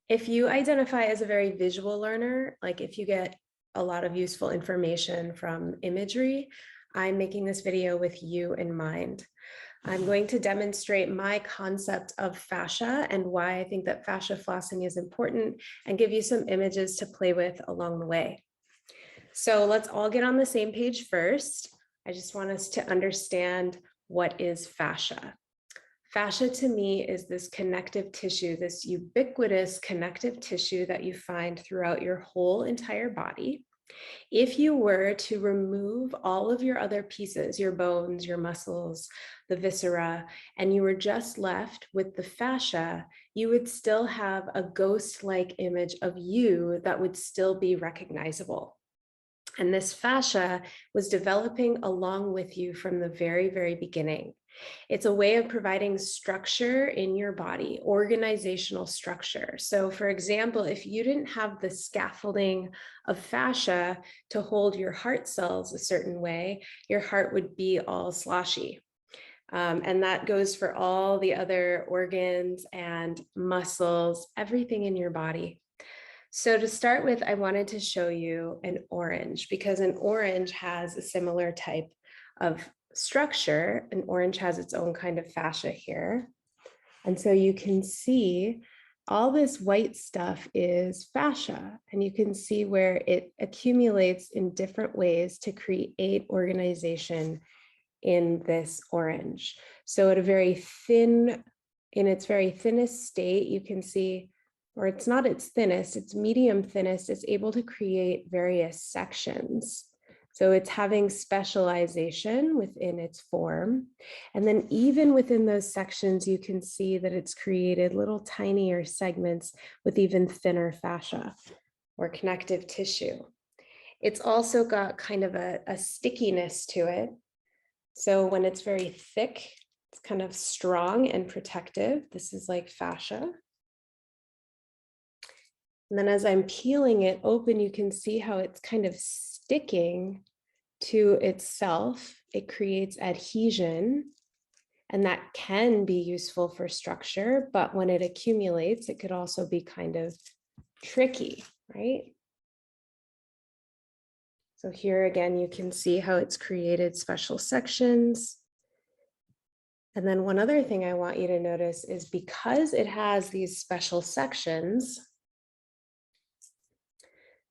If you identify as a very visual learner, like if you get a lot of useful information from imagery, I'm making this video with you in mind. I'm going to demonstrate my concept of fascia and why I think that fascia flossing is important and give you some images to play with along the way. So let's all get on the same page first. I just want us to understand what is fascia. Fascia to me is this connective tissue, this ubiquitous connective tissue that you find throughout your whole entire body. If you were to remove all of your other pieces, your bones, your muscles, the viscera, and you were just left with the fascia, you would still have a ghost-like image of you that would still be recognizable. And this fascia was developing along with you from the very, very beginning. It's a way of providing structure in your body, organizational structure. So for example, if you didn't have the scaffolding of fascia to hold your heart cells a certain way, your heart would be all sloshy. And that goes for all the other organs and muscles, everything in your body. So to start with, I wanted to show you an orange because an orange has a similar type of structure. An orange has its own kind of fascia here. And so you can see all this white stuff is fascia, and you can see where it accumulates in different ways to create organization in this orange. So at a very thin, in its very thinnest state, you can see, or it's not its thinnest, it's medium thinnest, it's able to create various sections. So it's having specialization within its form. And then even within those sections, you can see that it's created little tinier segments with even thinner fascia or connective tissue. It's also got kind of a stickiness to it. So when it's very thick, it's kind of strong and protective. This is like fascia. And then as I'm peeling it open, you can see how it's kind of sticking to itself. It creates adhesion, and that can be useful for structure, but when it accumulates, it could also be kind of tricky, right? So here again, you can see how it's created special sections. And then one other thing I want you to notice is because it has these special sections,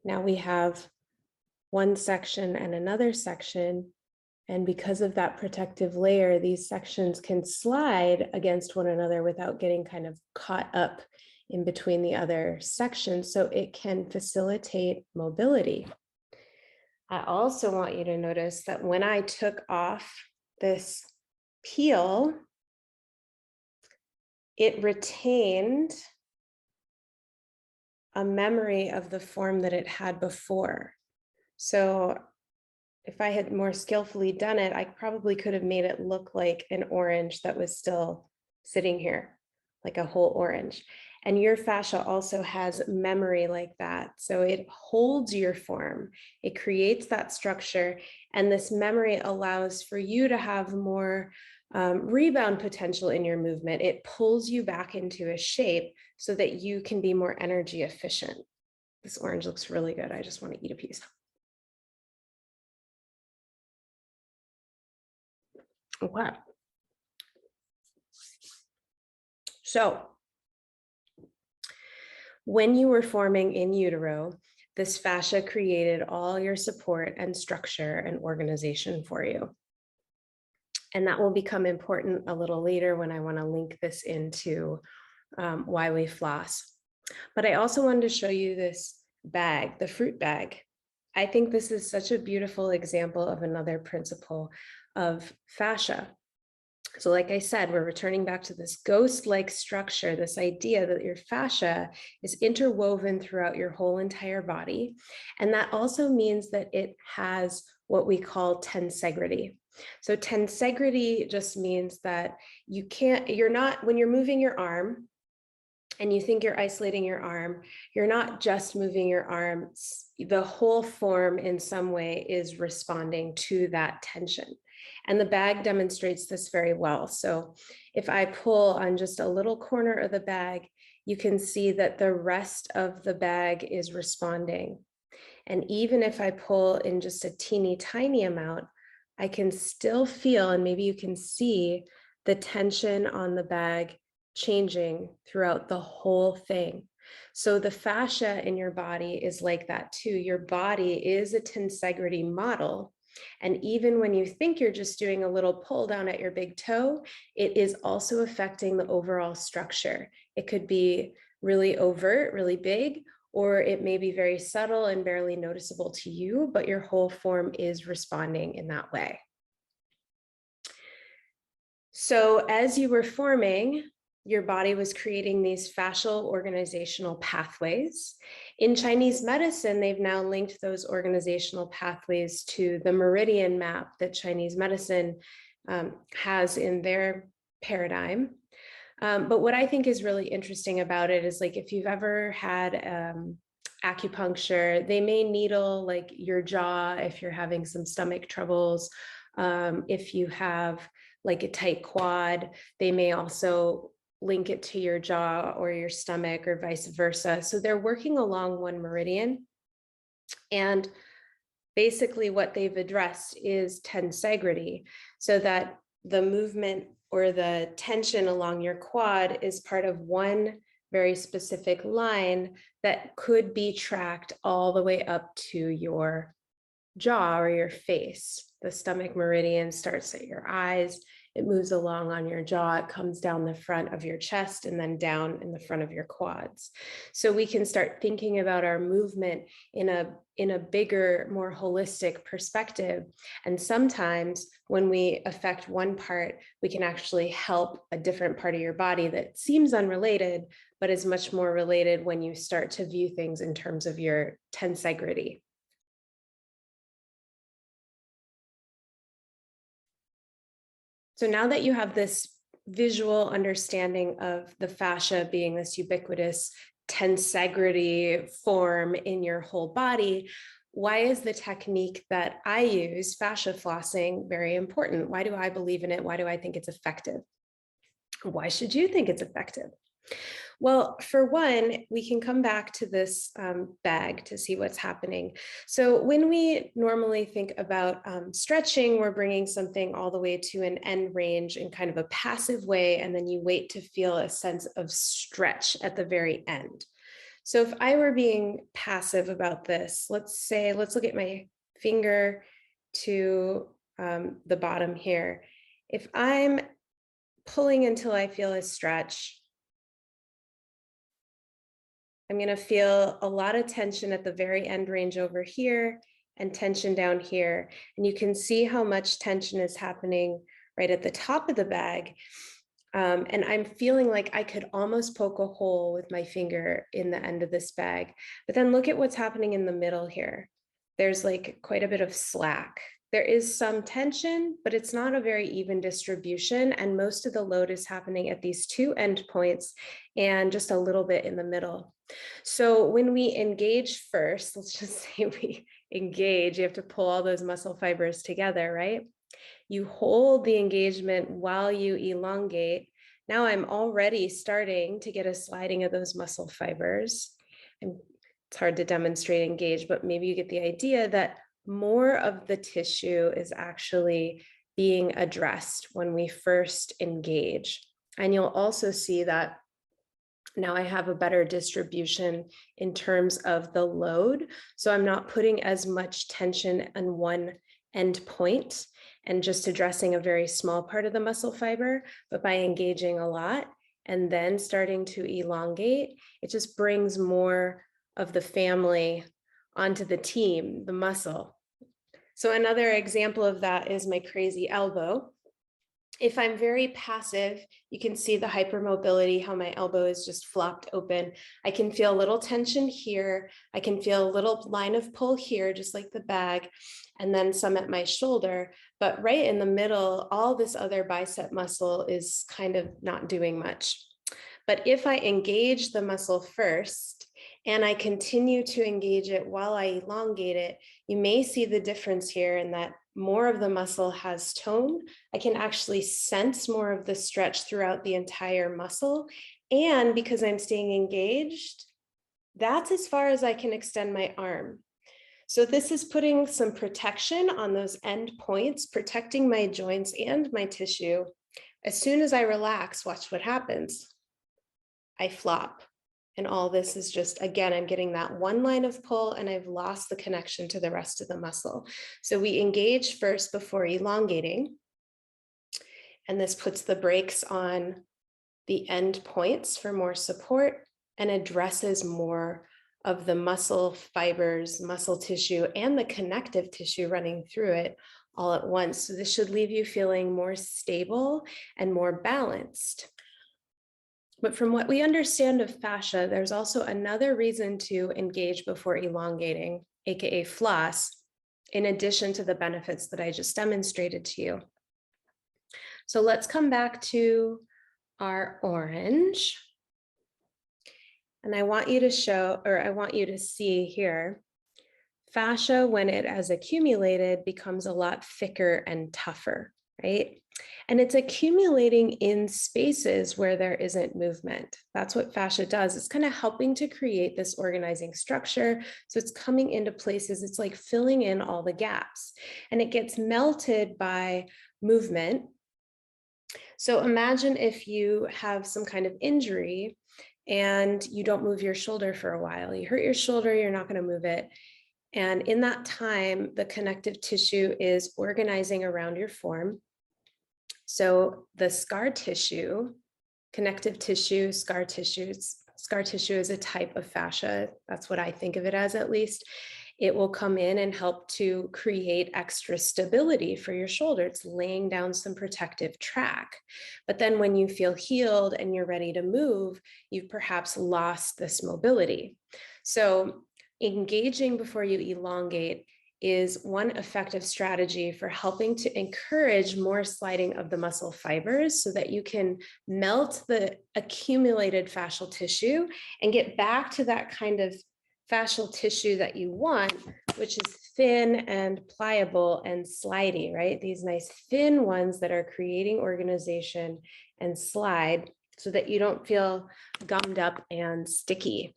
now we have one section and another section. And because of that protective layer, these sections can slide against one another without getting kind of caught up in between the other sections. So it can facilitate mobility. I also want you to notice that when I took off this peel, it retained a memory of the form that it had before. So if I had more skillfully done it, I probably could have made it look like an orange that was still sitting here, like a whole orange. And your fascia also has memory like that. So it holds your form, it creates that structure, and this memory allows for you to have more rebound potential in your movement. It pulls you back into a shape so that you can be more energy efficient. This orange looks really good. I just want to eat a piece. Okay. So when you were forming in utero, this fascia created all your support and structure and organization for you. And that will become important a little later when I want to link this into why we floss. But I also wanted to show you this bag, the fruit bag. I think this is such a beautiful example of another principle of fascia. So like I said, we're returning back to this ghost-like structure, this idea that your fascia is interwoven throughout your whole entire body. And that also means that it has what we call tensegrity. So tensegrity just means that you're not, when you're moving your arm, and you think you're isolating your arm, you're not just moving your arm. The whole form in some way is responding to that tension. And the bag demonstrates this very well. So if I pull on just a little corner of the bag, you can see that the rest of the bag is responding. And even if I pull in just a teeny tiny amount, I can still feel, and maybe you can see the tension on the bag changing throughout the whole thing. So the fascia in your body is like that too. Your body is a tensegrity model. And even when you think you're just doing a little pull down at your big toe, it is also affecting the overall structure. It could be really overt, really big, or it may be very subtle and barely noticeable to you, but your whole form is responding in that way. So as you were forming, your body was creating these fascial organizational pathways. In Chinese medicine, they've now linked those organizational pathways to the meridian map that Chinese medicine has in their paradigm. But what I think is really interesting about it is, like, if you've ever had acupuncture, they may needle like your jaw if you're having some stomach troubles. If you have like a tight quad, they may also link it to your jaw or your stomach or vice versa. So they're working along one meridian. And basically what they've addressed is tensegrity, so that the movement or the tension along your quad is part of one very specific line that could be tracked all the way up to your jaw or your face. The stomach meridian starts at your eyes, it moves along on your jaw, it comes down the front of your chest and then down in the front of your quads. So we can start thinking about our movement in a bigger, more holistic perspective. And sometimes when we affect one part, we can actually help a different part of your body that seems unrelated, but is much more related when you start to view things in terms of your tensegrity. So now that you have this visual understanding of the fascia being this ubiquitous tensegrity form in your whole body, why is the technique that I use, fascia flossing, very important? Why do I believe in it? Why do I think it's effective? Why should you think it's effective? Well, for one, we can come back to this bag to see what's happening. So when we normally think about stretching, we're bringing something all the way to an end range in kind of a passive way, and then you wait to feel a sense of stretch at the very end. So if I were being passive about this, let's look at my finger to the bottom here. If I'm pulling until I feel a stretch, I'm going to feel a lot of tension at the very end range over here and tension down here. And you can see how much tension is happening right at the top of the bag. And I'm feeling like I could almost poke a hole with my finger in the end of this bag. But then look at what's happening in the middle here. There's like quite a bit of slack. There is some tension, but it's not a very even distribution. And most of the load is happening at these two endpoints and just a little bit in the middle. So when we engage first, let's just say we engage, you have to pull all those muscle fibers together, right? You hold the engagement while you elongate. Now I'm already starting to get a sliding of those muscle fibers. And it's hard to demonstrate engage, but maybe you get the idea that more of the tissue is actually being addressed when we first engage. And you'll also see that now I have a better distribution in terms of the load. So I'm not putting as much tension on one end point and just addressing a very small part of the muscle fiber, but by engaging a lot and then starting to elongate, it just brings more of the family onto the team, the muscle. So another example of that is my crazy elbow. If I'm very passive, you can see the hypermobility, how my elbow is just flopped open. I can feel a little tension here. I can feel a little line of pull here, just like the bag, and then some at my shoulder. But right in the middle, all this other bicep muscle is kind of not doing much. But if I engage the muscle first, and I continue to engage it while I elongate it, you may see the difference here in that more of the muscle has tone. I can actually sense more of the stretch throughout the entire muscle. And because I'm staying engaged, that's as far as I can extend my arm. So this is putting some protection on those end points, protecting my joints and my tissue. As soon as I relax, watch what happens. I flop. And all this is just, again, I'm getting that one line of pull and I've lost the connection to the rest of the muscle. So we engage first before elongating. And this puts the brakes on the end points for more support and addresses more of the muscle fibers, muscle tissue, and the connective tissue running through it all at once. So this should leave you feeling more stable and more balanced. But from what we understand of fascia, there's also another reason to engage before elongating, aka floss, in addition to the benefits that I just demonstrated to you. So let's come back to our orange. And I want you to see here, fascia, when it has accumulated, becomes a lot thicker and tougher, right? And it's accumulating in spaces where there isn't movement. That's what fascia does. It's kind of helping to create this organizing structure. So it's coming into places, it's like filling in all the gaps, and it gets melted by movement. So imagine if you have some kind of injury and you don't move your shoulder for a while. You hurt your shoulder, you're not going to move it. And in that time, the connective tissue is organizing around your form. So the scar tissue, connective tissue, scar tissue is a type of fascia. That's what I think of it as, at least. It will come in and help to create extra stability for your shoulder. It's laying down some protective track. But then when you feel healed and you're ready to move, you've perhaps lost this mobility. So engaging before you elongate is one effective strategy for helping to encourage more sliding of the muscle fibers so that you can melt the accumulated fascial tissue and get back to that kind of fascial tissue that you want, which is thin and pliable and slidey, right? These nice thin ones that are creating organization and slide so that you don't feel gummed up and sticky.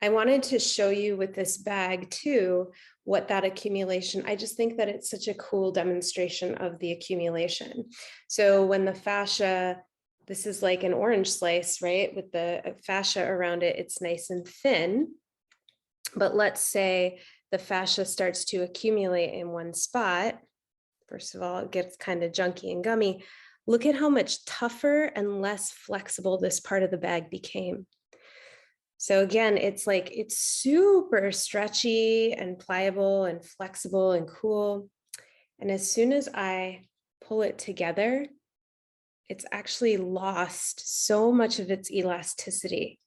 I wanted to show you with this bag too, what that accumulation, I just think that it's such a cool demonstration of the accumulation. So when the fascia, this is like an orange slice, right? With the fascia around it, it's nice and thin. But let's say the fascia starts to accumulate in one spot. First of all, it gets kind of junky and gummy. Look at how much tougher and less flexible this part of the bag became. So again, it's like, it's super stretchy and pliable and flexible and cool. And as soon as I pull it together, it's actually lost so much of its elasticity.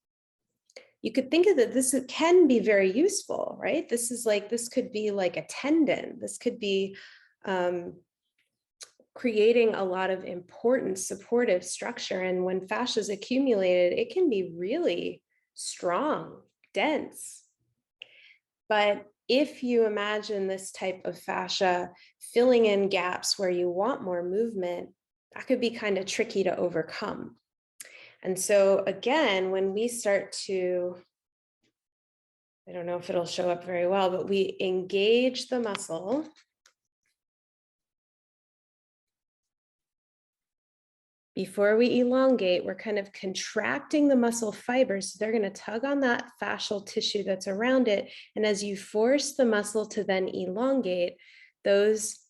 You could think of that this can be very useful, right? This could be like a tendon. This could be creating a lot of important supportive structure. And when fascia is accumulated, it can be really strong, dense. But if you imagine this type of fascia filling in gaps where you want more movement, that could be kind of tricky to overcome. And so again, when we start to, I don't know if it'll show up very well, but we engage the muscle. Before we elongate, we're kind of contracting the muscle fibers. So they're going to tug on that fascial tissue that's around it. And as you force the muscle to then elongate, those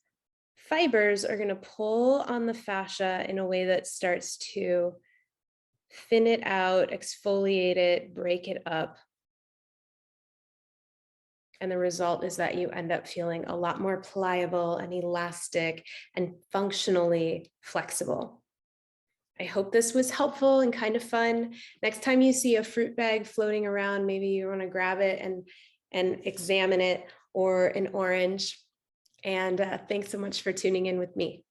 fibers are going to pull on the fascia in a way that starts to thin it out, exfoliate it, break it up. And the result is that you end up feeling a lot more pliable and elastic and functionally flexible. I hope this was helpful and kind of fun. Next time you see a fruit bag floating around, maybe you want to grab it and examine it, or an orange. And thanks so much for tuning in with me.